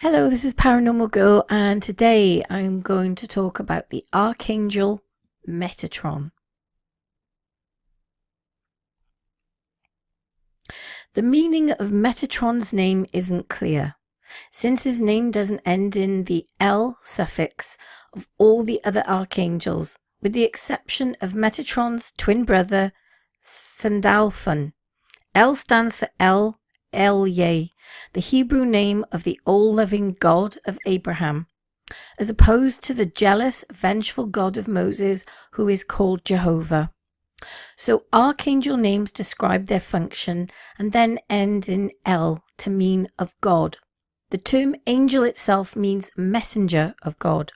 Hello, this is Paranormal Girl, and today I'm going to talk about the Archangel Metatron. The meaning of Metatron's name isn't clear, since his name doesn't end in the L suffix of all the other archangels, with the exception of Metatron's twin brother, Sandalphon. L stands for El-Yeh, the Hebrew name of the all-loving God of Abraham, as opposed to the jealous, vengeful God of Moses, who is called Jehovah. So archangel names describe their function and then end in El to mean of God. The term angel itself means messenger of God.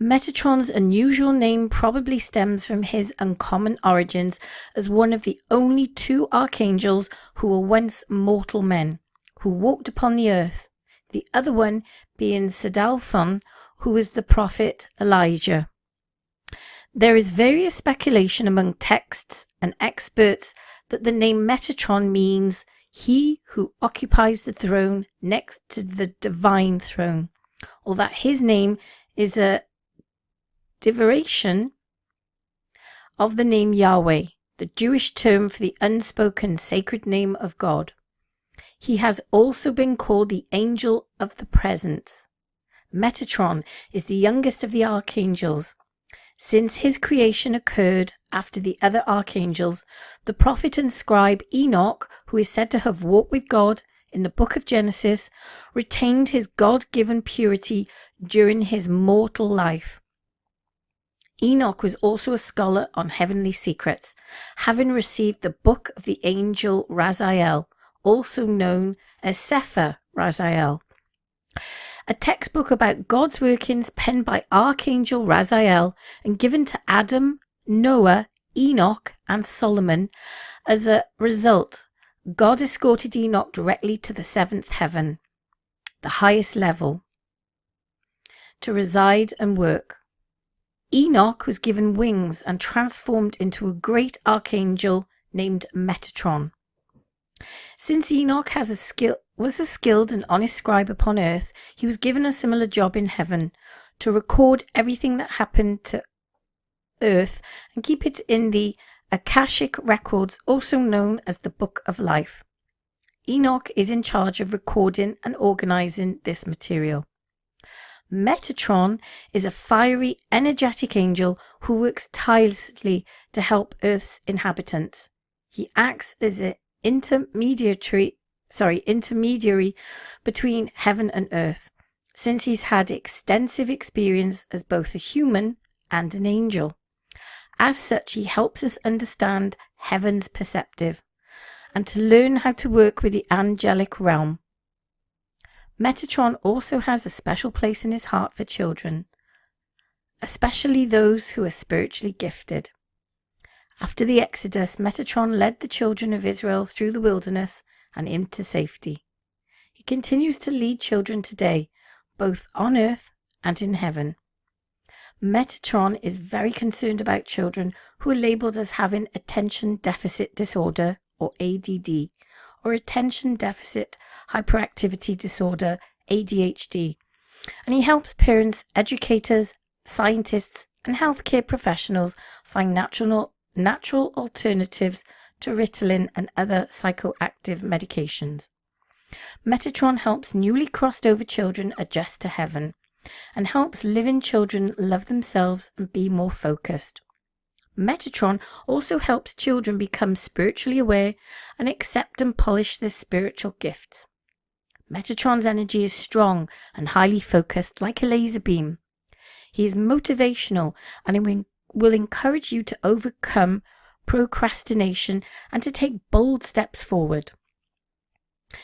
Metatron's unusual name probably stems from his uncommon origins as one of the only two archangels who were once mortal men, who walked upon the earth, the other one being Sandalphon, who was the prophet Elijah. There is various speculation among texts and experts that the name Metatron means he who occupies the throne next to the divine throne, or that his name is a derivation of the name Yahweh, the Jewish term for the unspoken sacred name of God. He has also been called the Angel of the Presence. Metatron is the youngest of the archangels. Since his creation occurred after the other archangels, the prophet and scribe Enoch, who is said to have walked with God in the book of Genesis, retained his God-given purity during his mortal life. Enoch was also a scholar on heavenly secrets, having received the book of the angel Raziel, also known as Sefer Raziel, a textbook about God's workings penned by Archangel Raziel and given to Adam, Noah, Enoch, and Solomon. As a result, God escorted Enoch directly to the seventh heaven, the highest level, to reside and work. Enoch was given wings and transformed into a great archangel named Metatron. Since Enoch was a skilled and honest scribe upon earth, he was given a similar job in heaven, to record everything that happened to earth and keep it in the Akashic records, also known as the Book of Life. Enoch is in charge of recording and organizing this material. Metatron is a fiery, energetic angel who works tirelessly to help Earth's inhabitants. He acts as an intermediary between heaven and earth, since he's had extensive experience as both a human and an angel. As such, he helps us understand heaven's perceptive and to learn how to work with the angelic realm. Metatron also has a special place in his heart for children, especially those who are spiritually gifted. After the Exodus, Metatron led the children of Israel through the wilderness and into safety. He continues to lead children today, both on earth and in heaven. Metatron is very concerned about children who are labeled as having attention deficit disorder, or ADD, or attention deficit hyperactivity disorder, ADHD, and he helps parents, educators, scientists, and healthcare professionals find natural alternatives to Ritalin and other psychoactive medications. Metatron helps newly crossed over children adjust to heaven, and helps living children love themselves and be more focused. Metatron also helps children become spiritually aware and accept and polish their spiritual gifts. Metatron's energy is strong and highly focused, like a laser beam. He is motivational and will encourage you to overcome procrastination and to take bold steps forward.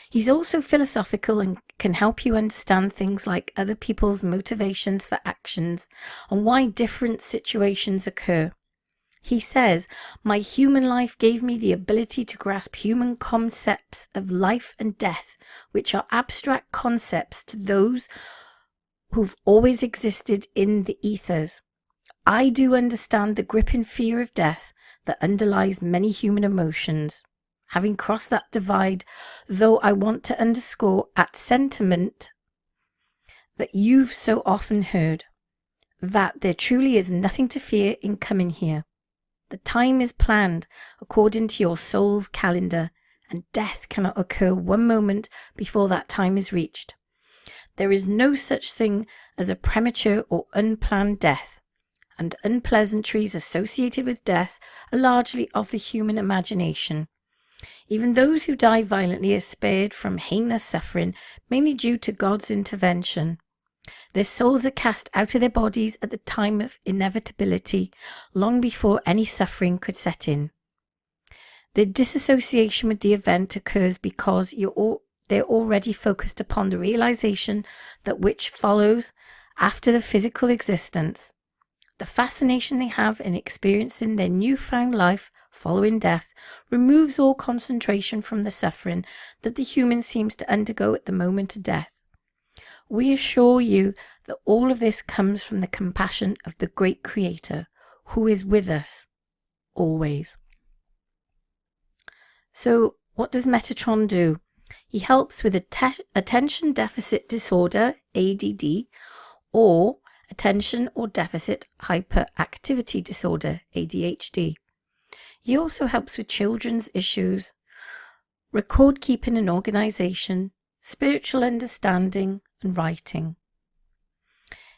He's also philosophical and can help you understand things like other people's motivations for actions and why different situations occur. He says, "My human life gave me the ability to grasp human concepts of life and death, which are abstract concepts to those who've always existed in the ethers. I do understand the gripping fear of death that underlies many human emotions. Having crossed that divide, though I want to underscore at sentiment that you've so often heard, that there truly is nothing to fear in coming here. The time is planned according to your soul's calendar, and death cannot occur one moment before that time is reached. There is no such thing as a premature or unplanned death, and unpleasantries associated with death are largely of the human imagination. Even those who die violently are spared from heinous suffering, mainly due to God's intervention. Their souls are cast out of their bodies at the time of inevitability, long before any suffering could set in. The disassociation with the event occurs because they're already focused upon the realization that which follows after the physical existence. The fascination they have in experiencing their newfound life following death removes all concentration from the suffering that the human seems to undergo at the moment of death. We assure you that all of this comes from the compassion of the great Creator, who is with us always. So, what does Metatron do? He helps with attention deficit disorder, ADD, or attention or deficit hyperactivity disorder, ADHD. He also helps with children's issues, record keeping and organization, spiritual understanding, and writing.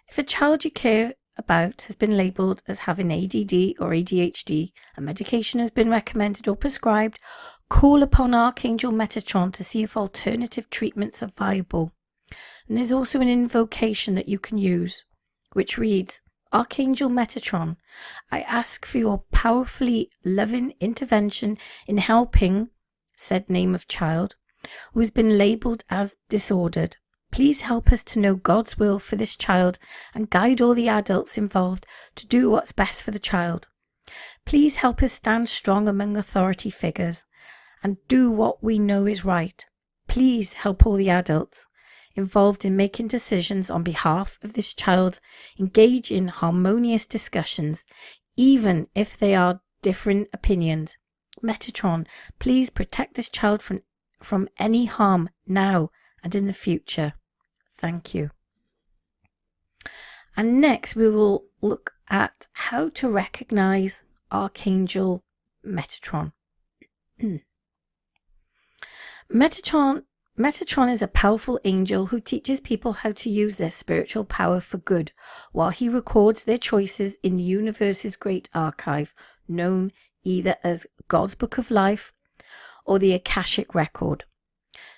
If a child you care about has been labelled as having ADD or ADHD, and medication has been recommended or prescribed, call upon Archangel Metatron to see if alternative treatments are viable. And there's also an invocation that you can use, which reads, Archangel Metatron, I ask for your powerfully loving intervention in helping said name of child who has been labelled as disordered. Please help us to know God's will for this child and guide all the adults involved to do what's best for the child. Please help us stand strong among authority figures and do what we know is right. Please help all the adults involved in making decisions on behalf of this child engage in harmonious discussions, even if they are different opinions. Metatron, please protect this child from any harm now and in the future. Thank you. And next we will look at how to recognize Archangel Metatron. Metatron is a powerful angel who teaches people how to use their spiritual power for good, while he records their choices in the universe's great archive, known either as God's Book of Life or the Akashic Record.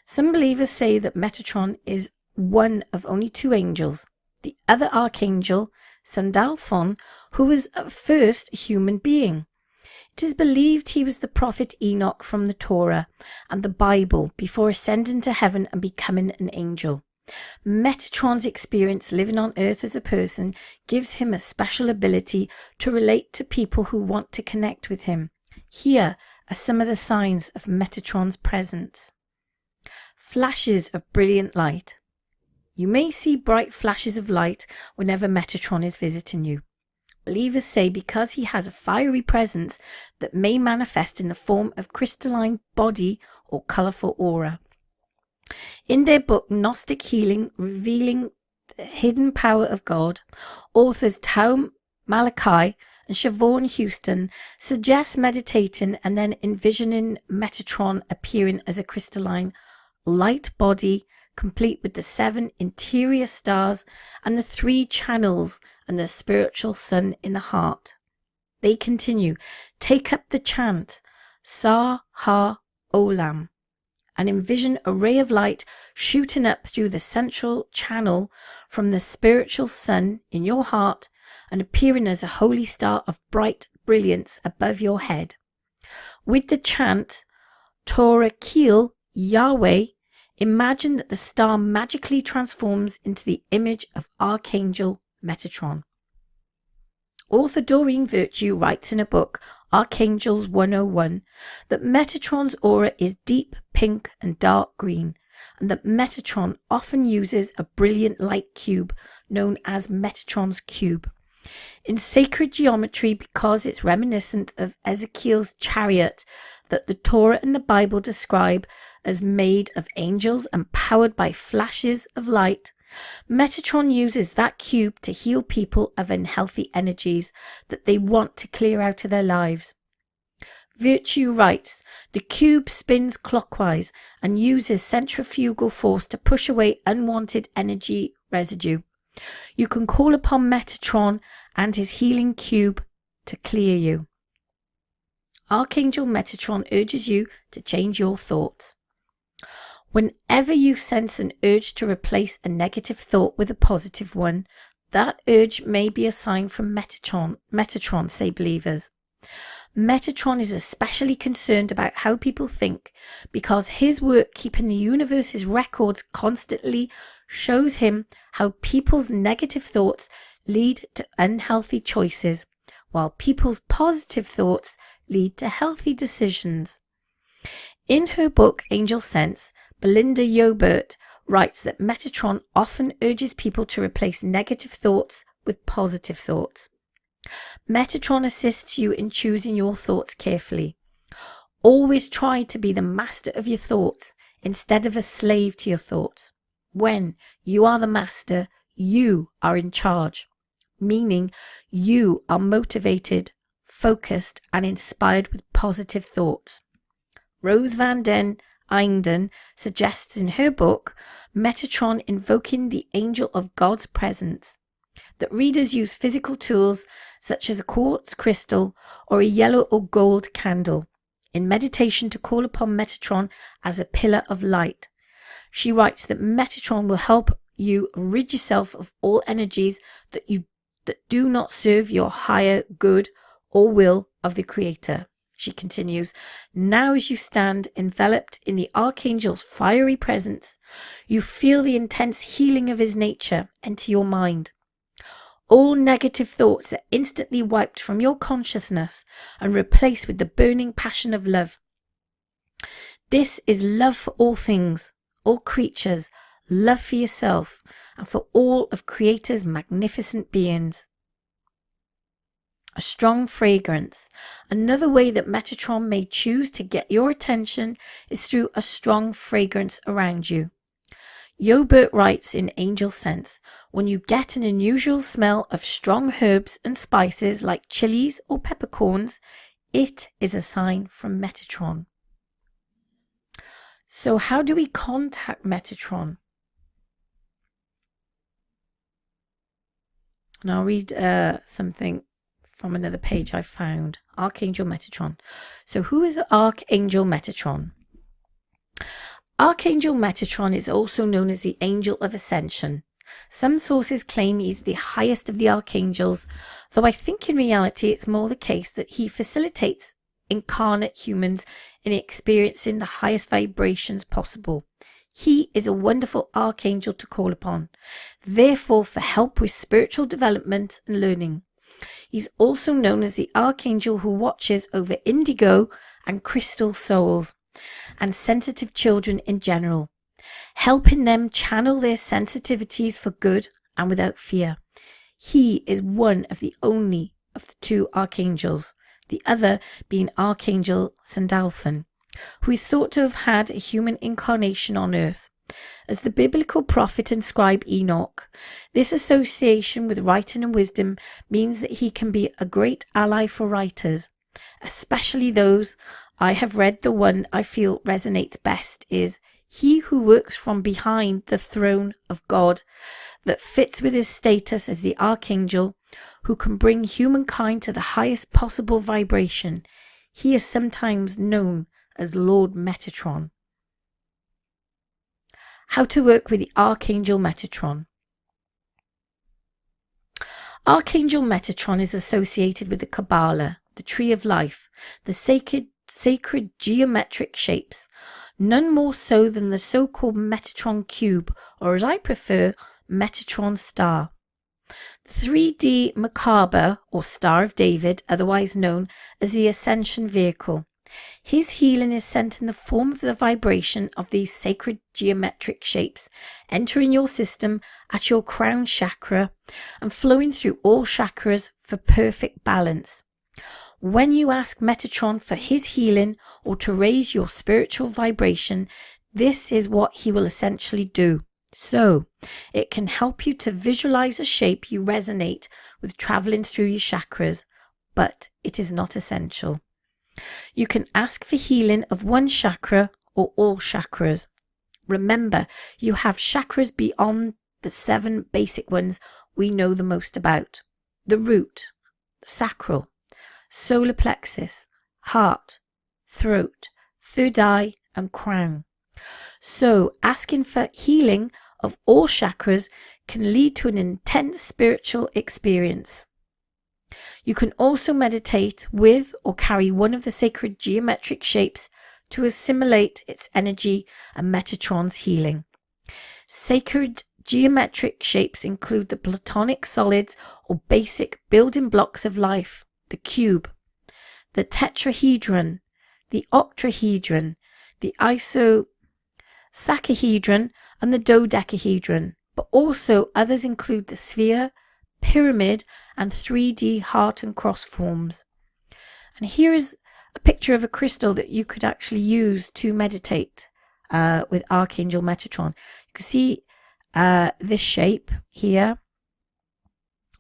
Some believers say that Metatron is one of only two angels. The other archangel, Sandalphon, who was at first a human being. It is believed he was the prophet Enoch from the Torah and the Bible before ascending to heaven and becoming an angel. Metatron's experience living on earth as a person gives him a special ability to relate to people who want to connect with him. Here are some of the signs of Metatron's presence. Flashes of brilliant light. You may see bright flashes of light whenever Metatron is visiting you. Believers say because he has a fiery presence that may manifest in the form of crystalline body or colourful aura. In their book Gnostic Healing, Revealing the Hidden Power of God, authors Tom Malachi and Siobhan Houston suggest meditating and then envisioning Metatron appearing as a crystalline light body, complete with the 7 interior stars and the 3 channels and the spiritual sun in the heart. They continue, take up the chant, Sah Ha Olam, and envision a ray of light shooting up through the central channel from the spiritual sun in your heart and appearing as a holy star of bright brilliance above your head. With the chant, Torah Keel Yahweh, imagine that the star magically transforms into the image of Archangel Metatron. Author Doreen Virtue writes in a book, Archangels 101, that Metatron's aura is deep pink and dark green, and that Metatron often uses a brilliant light cube known as Metatron's cube. In sacred geometry, because it's reminiscent of Ezekiel's chariot that the Torah and the Bible describe as made of angels and powered by flashes of light, Metatron uses that cube to heal people of unhealthy energies that they want to clear out of their lives. Virtue writes, the cube spins clockwise and uses centrifugal force to push away unwanted energy residue. You can call upon Metatron and his healing cube to clear you. Archangel Metatron urges you to change your thoughts. Whenever you sense an urge to replace a negative thought with a positive one, that urge may be a sign from Metatron, say believers. Metatron is especially concerned about how people think because his work keeping the universe's records constantly shows him how people's negative thoughts lead to unhealthy choices, while people's positive thoughts lead to healthy decisions. In her book Angel Sense, Belinda Yobert writes that Metatron often urges people to replace negative thoughts with positive thoughts. Metatron assists you in choosing your thoughts carefully. Always try to be the master of your thoughts instead of a slave to your thoughts. When you are the master, you are in charge, meaning you are motivated, focused, and inspired with positive thoughts. Rose van den Einden suggests in her book, Metatron Invoking the Angel of God's Presence, that readers use physical tools such as a quartz crystal or a yellow or gold candle in meditation to call upon Metatron as a pillar of light. She writes that Metatron will help you rid yourself of all energies that do not serve your higher good or will of the Creator. She continues, now as you stand enveloped in the Archangel's fiery presence, you feel the intense healing of his nature enter your mind. All negative thoughts are instantly wiped from your consciousness and replaced with the burning passion of love. This is love for all things, all creatures, love for yourself, and for all of Creator's magnificent beings. A strong fragrance. Another way that Metatron may choose to get your attention is through a strong fragrance around you. Yobert writes in Angel Sense, when you get an unusual smell of strong herbs and spices like chilies or peppercorns, it is a sign from Metatron. So how do we contact Metatron? And I'll read something from another page I found. Archangel Metatron. So who is Archangel Metatron? Archangel Metatron is also known as the Angel of Ascension. Some sources claim he's the highest of the archangels, though I think in reality it's more the case that he facilitates incarnate humans in experiencing the highest vibrations possible. He is a wonderful archangel to call upon, therefore for help with spiritual development and learning. He's also known as the archangel who watches over indigo and crystal souls and sensitive children in general, helping them channel their sensitivities for good and without fear. He is one of the only of the two archangels, the other being Archangel Sandalphon, who is thought to have had a human incarnation on earth. As the biblical prophet and scribe Enoch, this association with writing and wisdom means that he can be a great ally for writers, especially those. I have read the one I feel resonates best is he who works from behind the throne of God, that fits with his status as the archangel who can bring humankind to the highest possible vibration. He is sometimes known as Lord Metatron. How to work with the Archangel Metatron. Archangel Metatron is associated with the Kabbalah, the Tree of Life, the sacred geometric shapes, none more so than the so-called Metatron cube, or as I prefer, Metatron star. The 3D Merkaba, or Star of David, otherwise known as the Ascension Vehicle. His healing is sent in the form of the vibration of these sacred geometric shapes, entering your system at your crown chakra and flowing through all chakras for perfect balance. When you ask Metatron for his healing or to raise your spiritual vibration, this is what he will essentially do. So it can help you to visualize a shape you resonate with traveling through your chakras, but it is not essential. You can ask for healing of one chakra or all chakras. Remember, you have chakras beyond the 7 basic ones we know the most about: the root, sacral, solar plexus, heart, throat, third eye, and crown. So asking for healing of all chakras can lead to an intense spiritual experience. You can also meditate with or carry one of the sacred geometric shapes to assimilate its energy and Metatron's healing. Sacred geometric shapes include the platonic solids or basic building blocks of life: the cube, the tetrahedron, the octahedron, the icosahedron, and the dodecahedron, but also others include the sphere, pyramid, and 3D heart and cross forms. And here is a picture of a crystal that you could actually use to meditate with Archangel Metatron. You can see this shape here,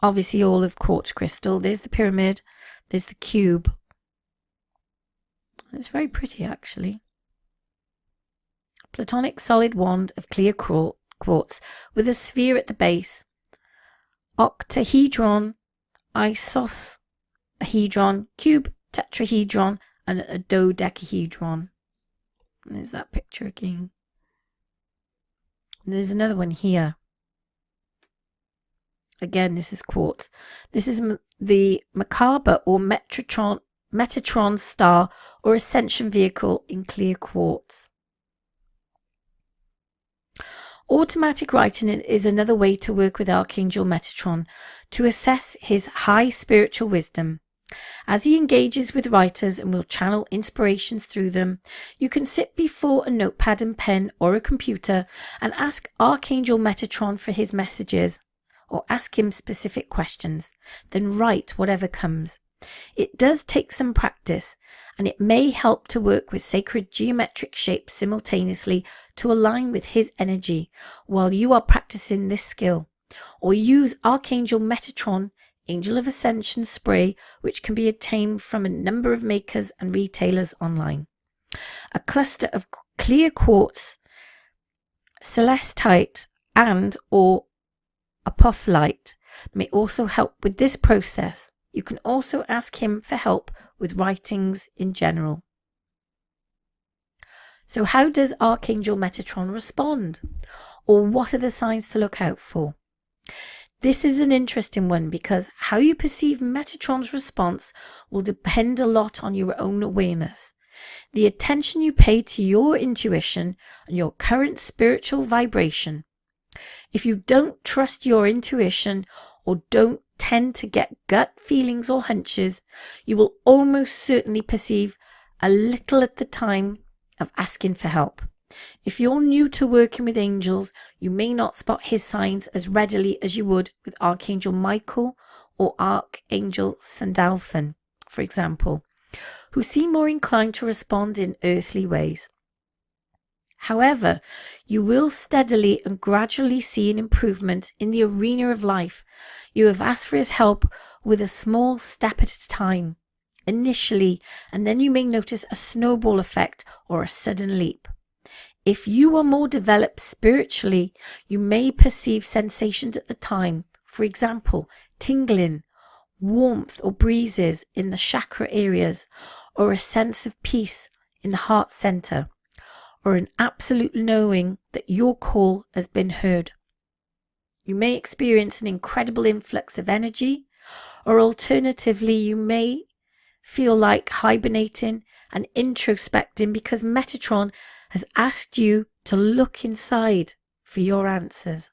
obviously all of quartz crystal. There's the pyramid, there's the cube. It's very pretty, actually. Platonic solid wand of clear quartz with a sphere at the base. Octahedron, icosahedron, cube, tetrahedron, and a dodecahedron. And there's that picture again. And there's another one here. Again, this is quartz. This is the Macabre or Metatron star or ascension vehicle in clear quartz. Automatic writing is another way to work with Archangel Metatron to assess his high spiritual wisdom. As he engages with writers and will channel inspirations through them, you can sit before a notepad and pen or a computer and ask Archangel Metatron for his messages, or ask him specific questions, then write whatever comes. It does take some practice, and it may help to work with sacred geometric shapes simultaneously to align with his energy while you are practicing this skill. Or use Archangel Metatron Angel of Ascension spray, which can be obtained from a number of makers and retailers online. A cluster of clear quartz, celestite, and or apophyllite may also help with this process. You can also ask him for help with writings in general. So how does Archangel Metatron respond? Or what are the signs to look out for? This is an interesting one because how you perceive Metatron's response will depend a lot on your own awareness. The attention you pay to your intuition and your current spiritual vibration. If you don't trust your intuition or don't tend to get gut feelings or hunches, you will almost certainly perceive a little at the time of asking for help. If you're new to working with angels, you may not spot his signs as readily as you would with Archangel Michael or Archangel Sandalphon, for example, who seem more inclined to respond in earthly ways. However, you will steadily and gradually see an improvement in the arena of life. You have asked for his help with a small step at a time, initially, and then you may notice a snowball effect or a sudden leap. If you are more developed spiritually, you may perceive sensations at the time, for example, tingling, warmth or breezes in the chakra areas, or a sense of peace in the heart center, or an absolute knowing that your call has been heard. You may experience an incredible influx of energy, or alternatively, you may feel like hibernating and introspecting because Metatron has asked you to look inside for your answers.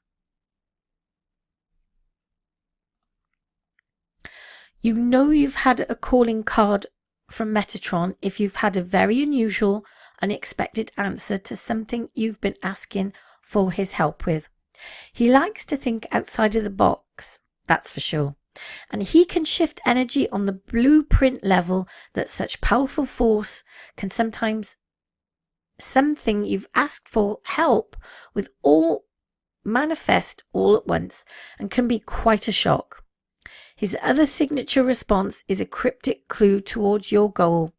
You know you've had a calling card from Metatron if you've had a very unusual, unexpected answer to something you've been asking for his help with. He likes to think outside of the box, that's for sure. And he can shift energy on the blueprint level that such powerful force can sometimes something you've asked for help with all manifest all at once and can be quite a shock. His other signature response is a cryptic clue towards your goal,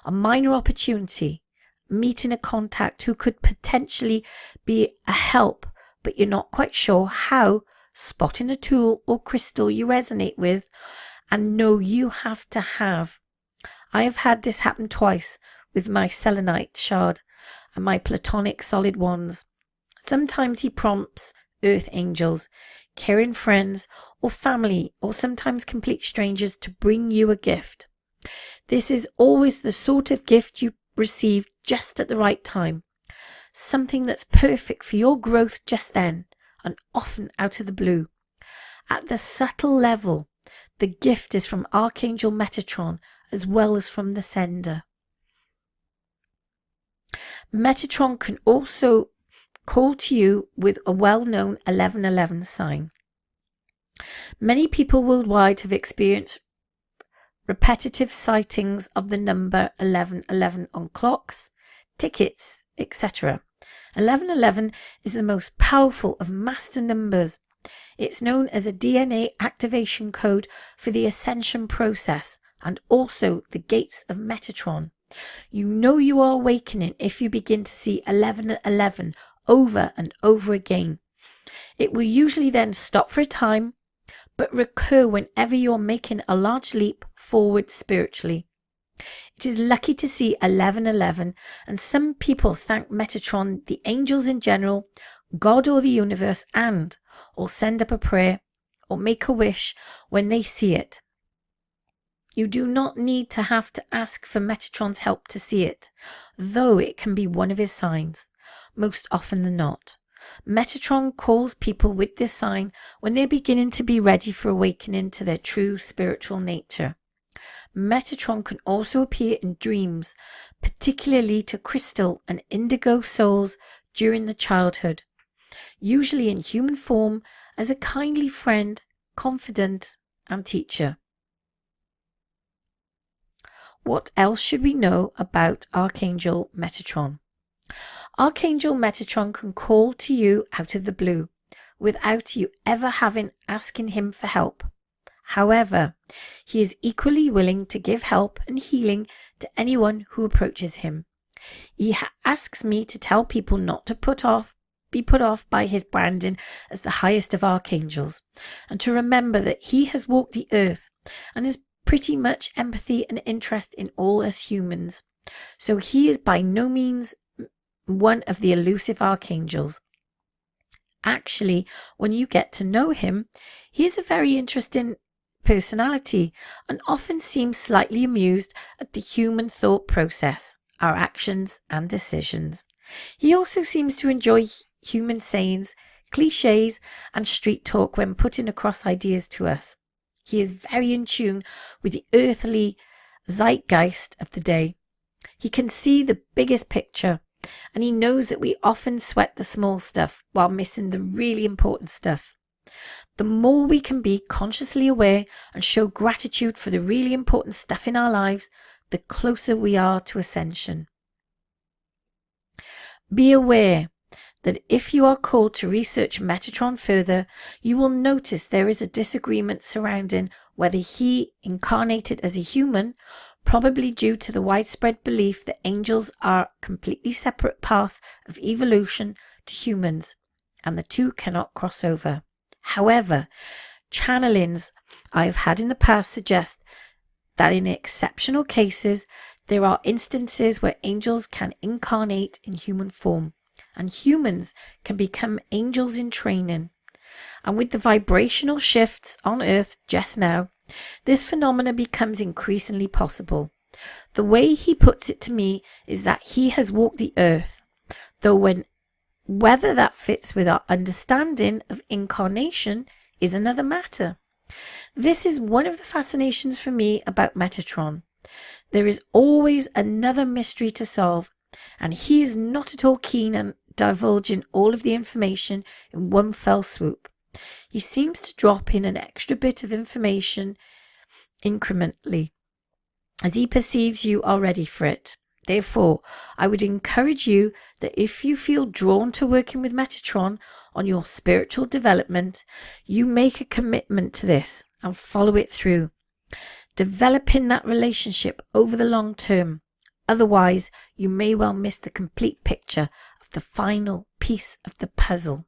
a minor opportunity, meeting a contact who could potentially be a help, but you're not quite sure how, spotting a tool or crystal you resonate with and know you have to have. I have had this happen twice with my selenite shard and my platonic solid wands. Sometimes he prompts earth angels, caring friends or family, or sometimes complete strangers to bring you a gift. This is always the sort of gift you receive just at the right time, something that's perfect for your growth just then, and often out of the blue. At the subtle level, the gift is from Archangel Metatron as well as from the sender. Metatron can also call to you with a well-known 1111 sign. Many people worldwide have experienced repetitive sightings of the number 1111 on clocks, tickets, etc. 1111 is the most powerful of master numbers. It's known as a DNA activation code for the ascension process and also the gates of Metatron. You know you are awakening if you begin to see 1111 over and over again. It will usually then stop for a time, but recur whenever you're making a large leap forward spiritually. It is lucky to see 1111, and some people thank Metatron, the angels in general, God or the universe, or send up a prayer or make a wish when they see it. You do not need to have to ask for Metatron's help to see it, though it can be one of his signs, most often than not. Metatron calls people with this sign when they're beginning to be ready for awakening to their true spiritual nature. Metatron can also appear in dreams, particularly to crystal and indigo souls during the childhood, usually in human form as a kindly friend, confidant, and teacher. What else should we know about Archangel Metatron? Archangel Metatron can call to you out of the blue, without you ever asking him for help. However, he is equally willing to give help and healing to anyone who approaches him. He asks me to tell people not to be put off by his branding as the highest of archangels, and to remember that he has walked the earth and has pretty much empathy and interest in all us humans. So he is by no means one of the elusive archangels. Actually, when you get to know him, he is a very interesting personality and often seems slightly amused at the human thought process, our actions and decisions. He also seems to enjoy human sayings, cliches, and street talk when putting across ideas to us. He is very in tune with the earthly zeitgeist of the day. He can see the biggest picture, and he knows that we often sweat the small stuff while missing the really important stuff. The more we can be consciously aware and show gratitude for the really important stuff in our lives, the closer we are to ascension. Be aware that if you are called to research Metatron further, you will notice there is a disagreement surrounding whether he incarnated as a human, probably due to the widespread belief that angels are a completely separate path of evolution to humans, and the two cannot cross over. However, channelings I've had in the past suggest that in exceptional cases, there are instances where angels can incarnate in human form, and humans can become angels in training. And with the vibrational shifts on Earth just now, this phenomena becomes increasingly possible. The way he puts it to me is that he has walked the Earth, though whether that fits with our understanding of incarnation is another matter. This is one of the fascinations for me about Metatron. There is always another mystery to solve, and he is not at all keen on divulging all of the information in one fell swoop. He seems to drop in an extra bit of information incrementally, as he perceives you are ready for it. Therefore, I would encourage you that if you feel drawn to working with Metatron on your spiritual development, you make a commitment to this and follow it through, developing that relationship over the long term. Otherwise, you may well miss the complete picture of the final piece of the puzzle.